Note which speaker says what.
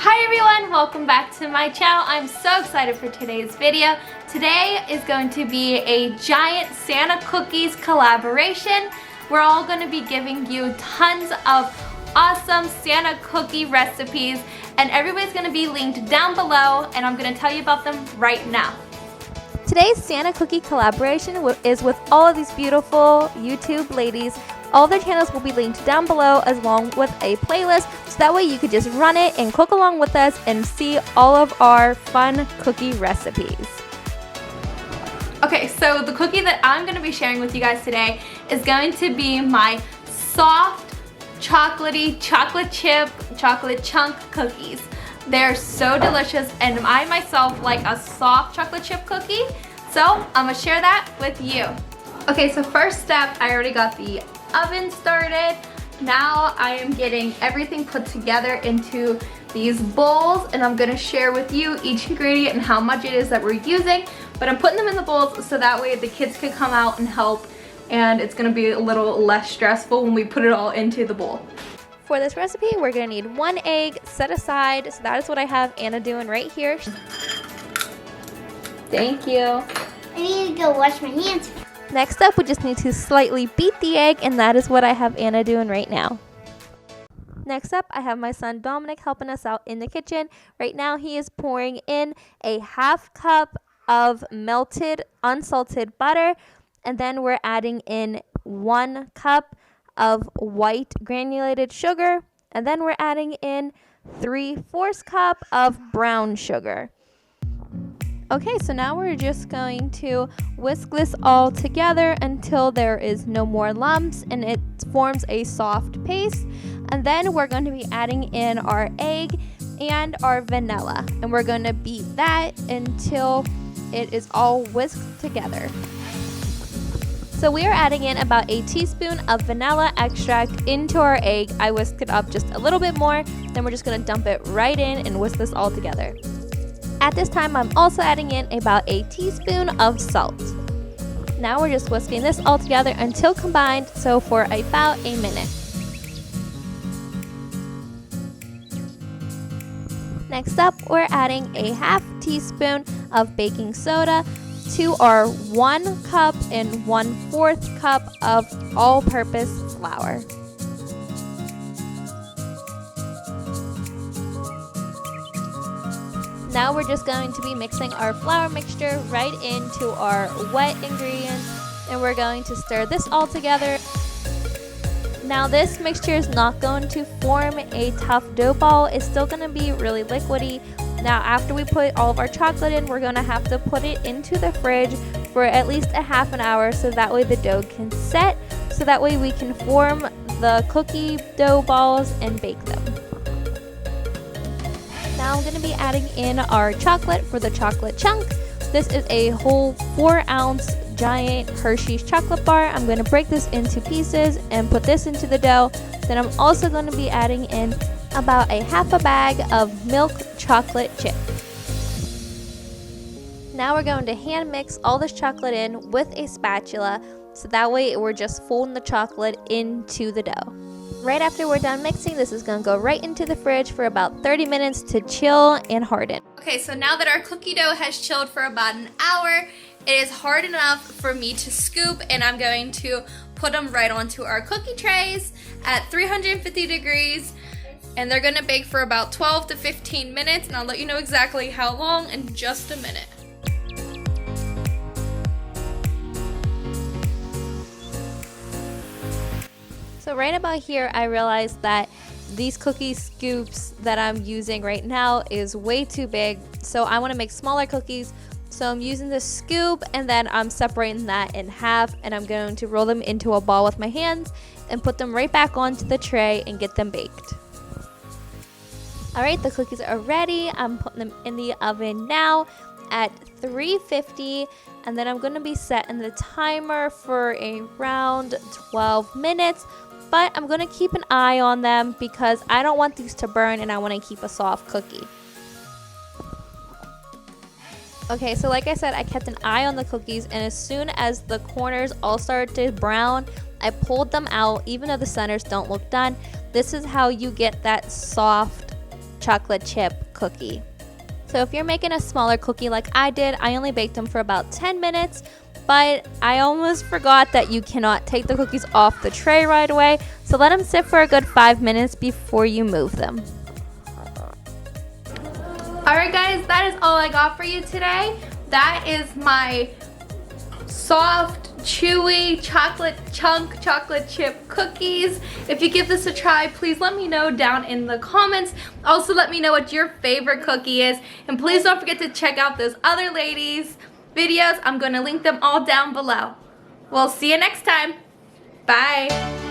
Speaker 1: Hi everyone, welcome back to my channel. I'm so excited for today's video. Today is going to be a giant Santa cookies collaboration. We're all going to be giving you tons of awesome Santa cookie recipes, and everybody's going to be linked down below, and I'm going to tell you about them right now. Today's Santa cookie collaboration is with all of these beautiful YouTube ladies. All their channels will be linked down below along with a playlist, so that way you could just run it and cook along with us and see all of our fun cookie recipes. Okay, so the cookie that I'm going to be sharing with you guys today is going to be my soft, chocolatey, chocolate chip, chocolate chunk cookies. They're so delicious, and I myself like a soft chocolate chip cookie, so I'm going to share that with you. Okay, so first step, I already got the oven started. Now I am getting everything put together into these bowls, and I'm gonna share with you each ingredient and how much it is that we're using, but I'm putting them in the bowls so that way the kids can come out and help, and it's gonna be a little less stressful when we put it all into the bowl. For this recipe, we're gonna need 1 egg set aside, so that is what I have Anna doing right here. Thank you.
Speaker 2: I need to go wash my hands.
Speaker 1: Next up, we just need to slightly beat the egg, and that is what I have Anna doing right now. Next up, I have my son Dominic helping us out in the kitchen. Right now, he is pouring in a ½ cup of melted unsalted butter, and then we're adding in 1 cup of white granulated sugar, and then we're adding in 3/4 cup of brown sugar. Okay, so now we're just going to whisk this all together until there is no more lumps and it forms a soft paste. And then we're going to be adding in our egg and our vanilla. And we're going to beat that until it is all whisked together. So we are adding in about a teaspoon of vanilla extract into our egg. I whisked it up just a little bit more. Then we're just going to dump it right in and whisk this all together. At this time, I'm also adding in about a teaspoon of salt. Now we're just whisking this all together until combined, so for about a minute. Next up, we're adding a ½ teaspoon of baking soda to our 1 cup and 1/4 cup of all-purpose flour. Now we're just going to be mixing our flour mixture right into our wet ingredients, and we're going to stir this all together. Now this mixture is not going to form a tough dough ball, it's still going to be really liquidy. Now after we put all of our chocolate in, we're going to have to put it into the fridge for at least a ½ an hour so that way the dough can set, so that way we can form the cookie dough balls and bake them. Now I'm going to be adding in our chocolate for the chocolate chunk. This is a whole 4-ounce giant Hershey's chocolate bar. I'm going to break this into pieces and put this into the dough. Then I'm also going to be adding in about a ½ bag of milk chocolate chip. Now we're going to hand mix all this chocolate in with a spatula, so that way we're just folding the chocolate into the dough. Right after we're done mixing, this is going to go right into the fridge for about 30 minutes to chill and harden. Okay, so now that our cookie dough has chilled for about an hour, it is hard enough for me to scoop, and I'm going to put them right onto our cookie trays at 350 degrees, and they're going to bake for about 12 to 15 minutes, and I'll let you know exactly how long in just a minute. So right about here, I realized that these cookie scoops that I'm using right now is way too big. So I want to make smaller cookies. So I'm using this scoop, and then I'm separating that in half, and I'm going to roll them into a ball with my hands and put them right back onto the tray and get them baked. Alright, the cookies are ready. I'm putting them in the oven now at 350, and then I'm going to be setting the timer for around 12 minutes. But I'm going to keep an eye on them because I don't want these to burn, and I want to keep a soft cookie. Okay, so like I said, I kept an eye on the cookies, and as soon as the corners all started to brown, I pulled them out, even though the centers don't look done. This is how you get that soft chocolate chip cookie. So if you're making a smaller cookie like I did, I only baked them for about 10 minutes, but I almost forgot that you cannot take the cookies off the tray right away. So let them sit for a good 5 minutes before you move them. Alright guys, that is all I got for you today. That is my soft, chewy, chocolate chip cookies. If you give this a try, please let me know down in the comments. Also let me know what your favorite cookie is. And please don't forget to check out those other ladies' videos. I'm going to link them all down below. We'll see you next time. Bye.